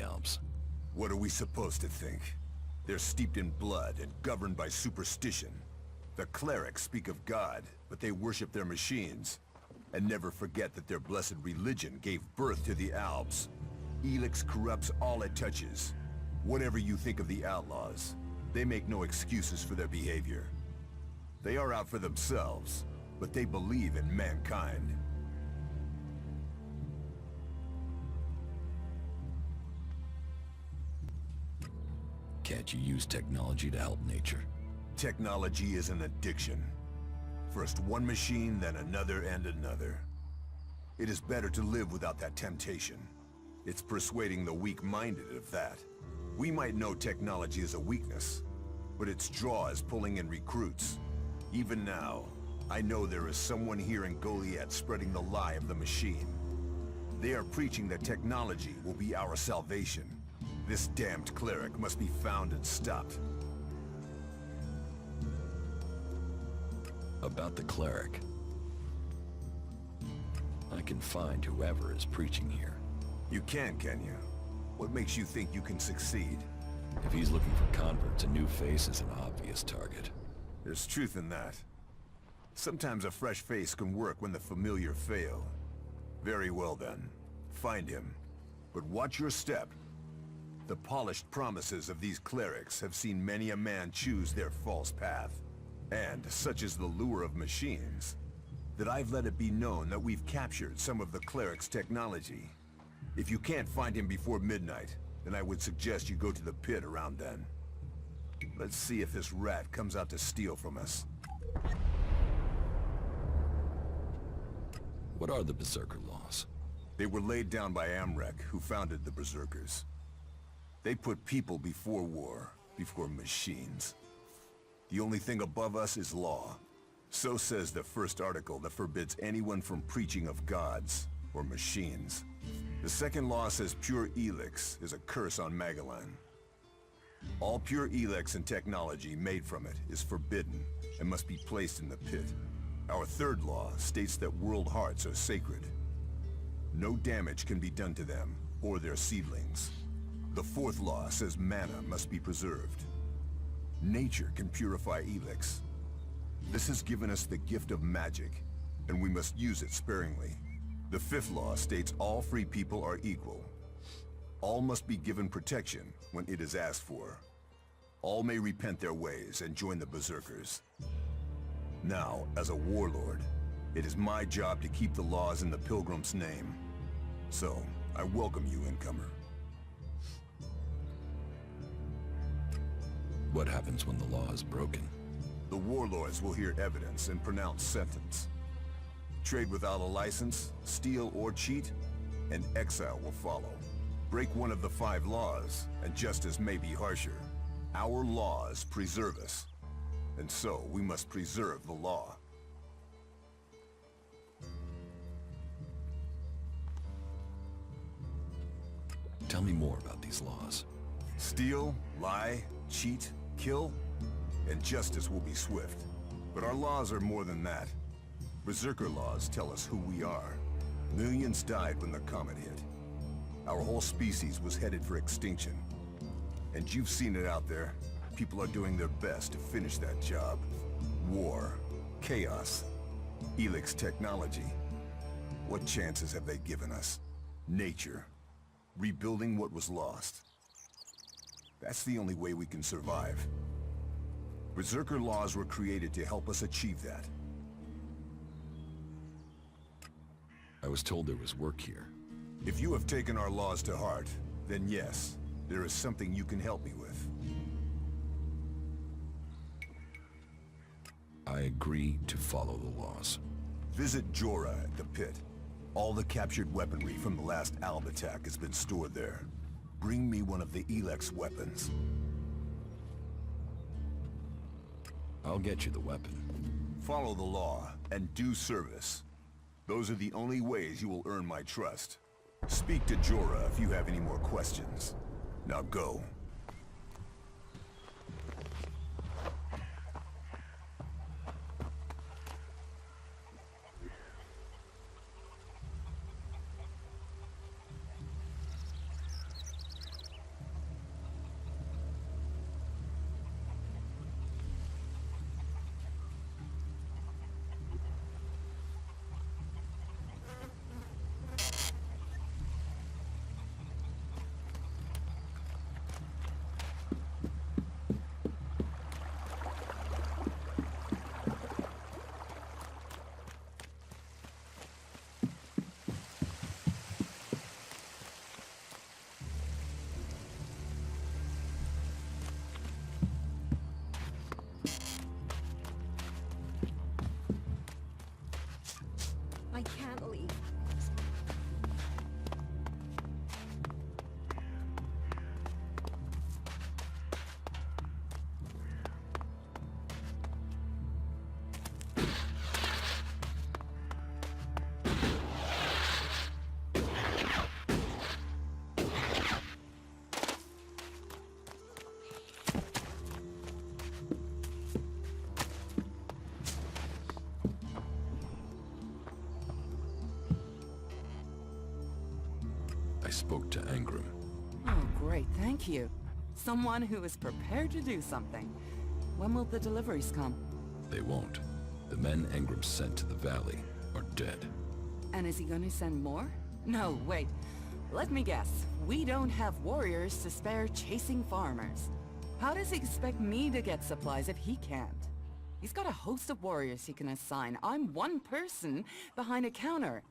Alps. What are we supposed to think? They're steeped in blood and governed by superstition. The clerics speak of God, but they worship their machines. And never forget that their blessed religion gave birth to the Alps. Elex corrupts all it touches. Whatever you think of the outlaws, they make no excuses for their behavior. They are out for themselves, but they believe in mankind. Can't you use technology to help nature? Technology is an addiction. First one machine, then another and another. It is better to live without that temptation. It's persuading the weak-minded of that. We might know technology is a weakness, but its draw is pulling in recruits. Even now, I know there is someone here in Goliath spreading the lie of the machine. They are preaching that technology will be our salvation. This damned cleric must be found and stopped. About the cleric. I can find whoever is preaching here. You can you? What makes you think you can succeed? If he's looking for converts, a new face is an obvious target. There's truth in that. Sometimes a fresh face can work when the familiar fail. Very well then. Find him. But watch your step. The polished promises of these clerics have seen many a man choose their false path. And such is the lure of machines, that I've let it be known that we've captured some of the cleric's technology. If you can't find him before midnight, then I would suggest you go to the pit around then. Let's see if this rat comes out to steal from us. What are the Berserker laws? They were laid down by Amrek, who founded the Berserkers. They put people before war, before machines. The only thing above us is law. So says the first article that forbids anyone from preaching of gods or machines. The second law says pure Elex is a curse on Magellan. All pure Elex and technology made from it is forbidden and must be placed in the pit. Our third law states that world hearts are sacred. No damage can be done to them or their seedlings. The fourth law says mana must be preserved. Nature can purify Elex. This has given us the gift of magic, and we must use it sparingly. The fifth law states all free people are equal. All must be given protection when it is asked for. All may repent their ways and join the Berserkers. Now, as a warlord, it is my job to keep the laws in the Pilgrim's name. So, I welcome you, incomer. What happens when the law is broken? The warlords will hear evidence and pronounce sentence. Trade without a license, steal or cheat, and exile will follow. Break one of the 5 laws, and justice may be harsher. Our laws preserve us, and so we must preserve the law. Tell me more about these laws. Steal, lie, cheat, kill, and justice will be swift. But our laws are more than that. Berserker laws tell us who we are. Millions died when the comet hit. Our whole species was headed for extinction. And you've seen it out there. People are doing their best to finish that job. War, chaos, Elex technology. What chances have they given us? Nature. Rebuilding what was lost. That's the only way we can survive. Berserker laws were created to help us achieve that. I was told there was work here. If you have taken our laws to heart, then yes, there is something you can help me with. I agree to follow the laws. Visit Jorah at the pit. All the captured weaponry from the last Alb attack has been stored there. Bring me one of the Elex weapons. I'll get you the weapon. Follow the law and do service. Those are the only ways you will earn my trust. Speak to Jorah if you have any more questions. Now go. spoke to Angram. Oh, great, thank you. Someone who is prepared to do something. When will the deliveries come? They won't. The men Angram sent to the valley are dead. And is he gonna send more? No, wait. Let me guess. We don't have warriors to spare chasing farmers. How does he expect me to get supplies if he can't? He's got a host of warriors he can assign. I'm one person behind a counter.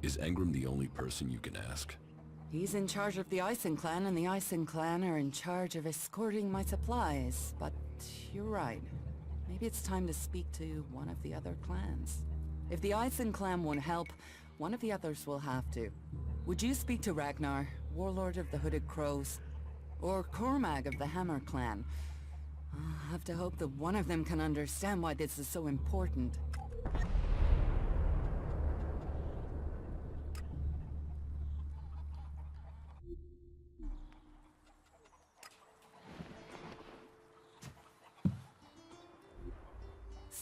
Is Angram the only person you can ask? He's in charge of the Ison clan, and the Ison clan are in charge of escorting my supplies. But you're right. Maybe it's time to speak to one of the other clans. If the Ison clan won't help, one of the others will have to. Would you speak to Ragnar, warlord of the Hooded Crows? Or Cormag of the Hammer clan? I'll have to hope that one of them can understand why this is so important.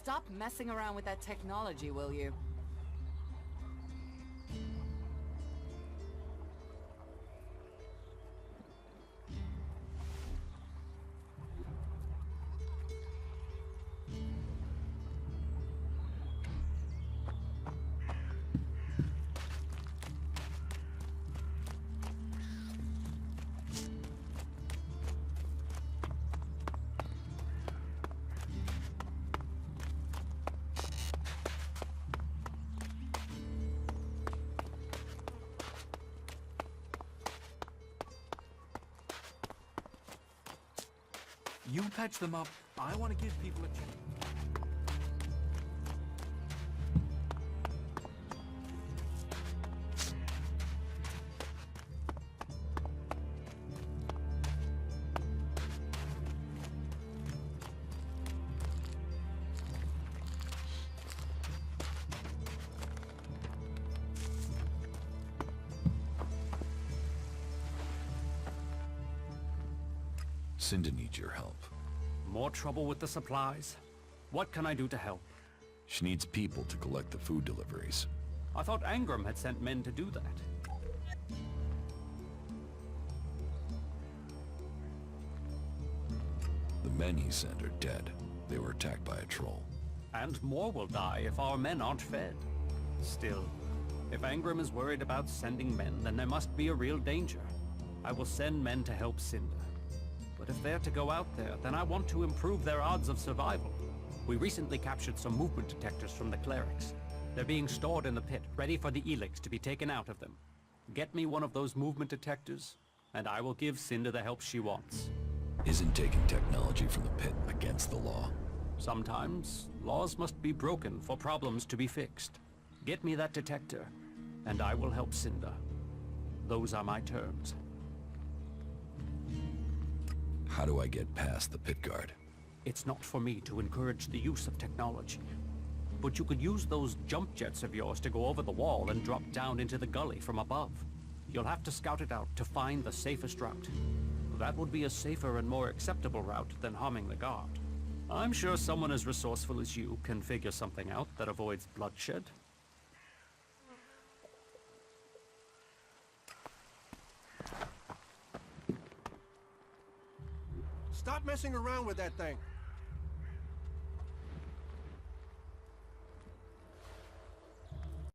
Stop messing around with that technology, will you? You patch them up. I want to give people a chance. Cinda needs your help. More trouble with the supplies? What can I do to help? She needs people to collect the food deliveries. I thought Angram had sent men to do that. The men he sent are dead. They were attacked by a troll. And more will die if our men aren't fed. Still, if Angram is worried about sending men, then there must be a real danger. I will send men to help Cinda. But if they're to go out there, then I want to improve their odds of survival. We recently captured some movement detectors from the clerics. They're being stored in the pit, ready for the Elex to be taken out of them. Get me one of those movement detectors, and I will give Cinda the help she wants. Isn't taking technology from the pit against the law? Sometimes, laws must be broken for problems to be fixed. Get me that detector, and I will help Cinda. Those are my terms. How do I get past the pit guard? It's not for me to encourage the use of technology. But you could use those jump jets of yours to go over the wall and drop down into the gully from above. You'll have to scout it out to find the safest route. That would be a safer and more acceptable route than harming the guard. I'm sure someone as resourceful as you can figure something out that avoids bloodshed. Stop messing around with that thing.